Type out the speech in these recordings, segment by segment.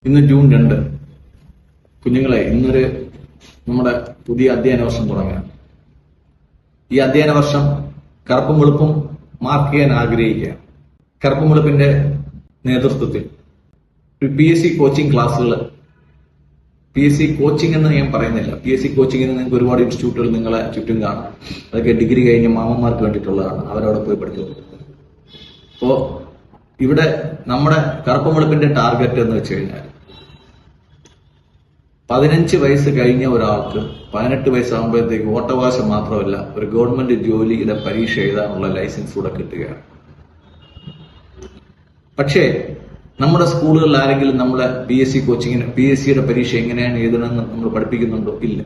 ഇന്ന് ജൂൺ 2. കുഞ്ഞുങ്ങളെ, ഇന്നൊരു നമ്മുടെ പുതിയ അധ്യയന വർഷം തുടങ്ങുകയാണ്. ഈ അധ്യയന വർഷം കറുപ്പും വെളുപ്പും മാർക്ക് ചെയ്യാൻ ആഗ്രഹിക്കുകയാണ്. കറുപ്പും വെളുപ്പിന്റെ നേതൃത്വത്തിൽ ഒരു PSC കോച്ചിങ് ക്ലാസ്സുകൾ, PSC കോച്ചിങ് എന്ന് ഞാൻ പറയുന്നില്ല, PSC കോച്ചിങ്ങിന് നിങ്ങൾക്ക് ഒരുപാട് ഇൻസ്റ്റിറ്റ്യൂട്ടുകൾ നിങ്ങളെ ചുറ്റും കാണും. അതൊക്കെ ഡിഗ്രി കഴിഞ്ഞ മാമന്മാർക്ക് വേണ്ടിയിട്ടുള്ളതാണ്, അവരവിടെ പോയി പഠിച്ചു. അപ്പോ ഇവിടെ നമ്മുടെ കറുപ്പും വെളുപ്പിന്റെ ടാർഗറ്റ് എന്ന് വെച്ച് കഴിഞ്ഞാൽ 15 വയസ്സ് കഴിഞ്ഞ ഒരാൾക്ക് 18 വയസ്സാകുമ്പോഴത്തേക്ക് വോട്ടവകാശം മാത്രമല്ല, ഒരു ഗവൺമെന്റ് ജോലിയുടെ പരീക്ഷ എഴുതാനുള്ള ലൈസൻസ് കൂടെ കിട്ടുകയാണ്. പക്ഷേ നമ്മുടെ സ്കൂളുകളിൽ ആരെങ്കിലും നമ്മളെ PSC കോച്ചിങ്ങിന് PSCയുടെ പരീക്ഷ എങ്ങനെയാണ് എഴുതണമെന്ന് നമ്മൾ പഠിപ്പിക്കുന്നുണ്ടോ? ഇല്ല.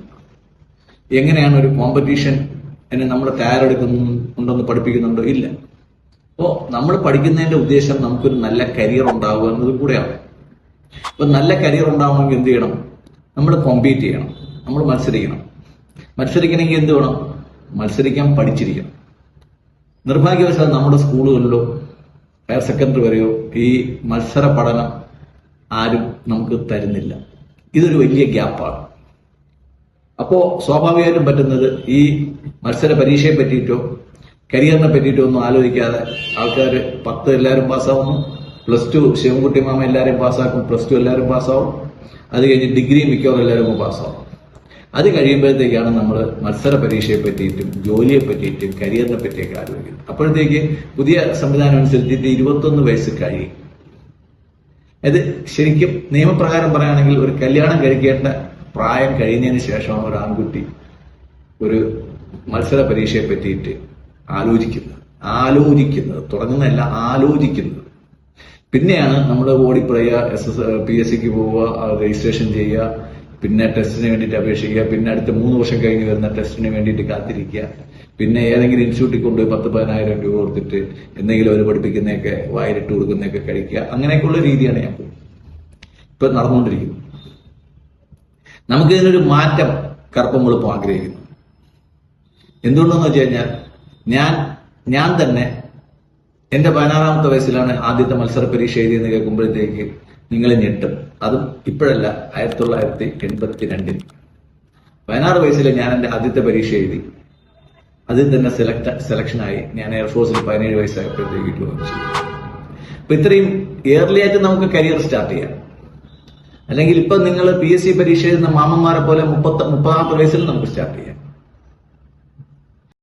എങ്ങനെയാണ് ഒരു കോമ്പറ്റീഷൻ നമ്മൾ തയ്യാറെടുക്കുന്നുണ്ടെന്ന് പഠിപ്പിക്കുന്നുണ്ടോ? ഇല്ല. അപ്പോ നമ്മൾ പഠിക്കുന്നതിന്റെ ഉദ്ദേശം നമുക്കൊരു നല്ല കരിയർ ഉണ്ടാവുക എന്നതും കൂടെയാണ്. അപ്പൊ നല്ല കരിയർ ഉണ്ടാവണമെങ്കിൽ എന്ത് ചെയ്യണം? നമ്മൾ കോമ്പീറ്റ് ചെയ്യണം, നമ്മൾ മത്സരിക്കണം. മത്സരിക്കണമെങ്കിൽ എന്ത് വേണം? മത്സരിക്കാൻ പഠിച്ചിരിക്കണം. നിർഭാഗ്യവശാൽ നമ്മുടെ സ്കൂളുകളിലോ ഹയർ സെക്കൻഡറി വരെയോ ഈ മത്സര പഠനം ആരും നമുക്ക് തരുന്നില്ല. ഇതൊരു വലിയ ഗ്യാപ്പാണ്. അപ്പോ സ്വാഭാവികമായിട്ടും പറ്റുന്നത് ഈ മത്സര പരീക്ഷയെ പറ്റിയിട്ടോ കരിയറിനെ പറ്റിയിട്ടോ ഒന്നും ആലോചിക്കാതെ ആൾക്കാർ 10 എല്ലാവരും പാസ്സാവുന്നു, +2 ശിവൻകുട്ടി മാമ എല്ലാവരും പാസ്സാക്കും, +2 എല്ലാവരും പാസ്സാവും, അത് കഴിഞ്ഞ് ഡിഗ്രി മിക്കവാറും എല്ലാവരും പാസ്സാവും. അത് കഴിയുമ്പോഴത്തേക്കാണ് നമ്മൾ മത്സര പരീക്ഷയെ പറ്റിയിട്ടും ജോലിയെ പറ്റിയിട്ടും കരിയറിനെ പറ്റിയൊക്കെ ആലോചിക്കുന്നത്. അപ്പോഴത്തേക്ക് പുതിയ സംവിധാനം അനുസരിച്ച് 21 വയസ്സ് കഴിയും. അത് ശരിക്കും നിയമപ്രകാരം പറയുകയാണെങ്കിൽ ഒരു കല്യാണം കഴിക്കേണ്ട പ്രായം കഴിഞ്ഞതിന് ശേഷമാണ് ഒരു ആൺകുട്ടി ഒരു മത്സര പരീക്ഷയെ പറ്റിയിട്ട് ആലോചിക്കുന്നത് തുടങ്ങുന്നതല്ല, ആലോചിക്കുന്നത്. പിന്നെയാണ് നമ്മൾ ഓടിപ്പറയുക, PSCക്ക് പോവുക, രജിസ്ട്രേഷൻ ചെയ്യുക, പിന്നെ ടെസ്റ്റിന് വേണ്ടിയിട്ട് അപേക്ഷിക്കുക, പിന്നെ അടുത്ത 3 വർഷം കഴിഞ്ഞ് വരുന്ന ടെസ്റ്റിന് വേണ്ടിയിട്ട് കാത്തിരിക്കുക, പിന്നെ ഏതെങ്കിലും ഇൻസ്റ്റിറ്റ്യൂട്ടിൽ കൊണ്ടുപോയി 10,000-10,000 രൂപ കൊടുത്തിട്ട് എന്തെങ്കിലും അവർ പഠിപ്പിക്കുന്നതൊക്കെ വായിലിട്ട് കൊടുക്കുന്നതൊക്കെ കഴിക്കുക. അങ്ങനെയൊക്കെയുള്ള രീതിയാണ് ഇപ്പൊ നടന്നുകൊണ്ടിരിക്കുന്നത്. നമുക്കിതിനൊരു മാറ്റം കറുപ്പും വെളുപ്പും ആഗ്രഹിക്കുന്നു. എന്തുകൊണ്ടെന്ന് വെച്ച് കഴിഞ്ഞാൽ ഞാൻ തന്നെ എന്റെ 16ാമത്തെ വയസ്സിലാണ് ആദ്യത്തെ മത്സര പരീക്ഷ എഴുതിയെന്ന് കേൾക്കുമ്പോഴത്തേക്ക് നിങ്ങൾ ഞെട്ടും. അതും ഇപ്പോഴല്ല, 1982 16 വയസ്സിൽ ഞാൻ എന്റെ ആദ്യത്തെ പരീക്ഷ എഴുതി. അതിൽ തന്നെ സെലക്ഷനായി. ഞാൻ എയർഫോഴ്സിൽ 17 വയസ്സായപ്പോഴത്തേക്ക് ജോയിൻ ചെയ്തു. അപ്പൊ ഇത്രയും ഇയർലി ആയിട്ട് നമുക്ക് കരിയർ സ്റ്റാർട്ട് ചെയ്യാം. അല്ലെങ്കിൽ ഇപ്പൊ നിങ്ങൾ PSC പരീക്ഷ എഴുതുന്ന മാമന്മാരെ പോലെ 30ാമത്തെ വയസ്സിൽ നമുക്ക് സ്റ്റാർട്ട് ചെയ്യാം.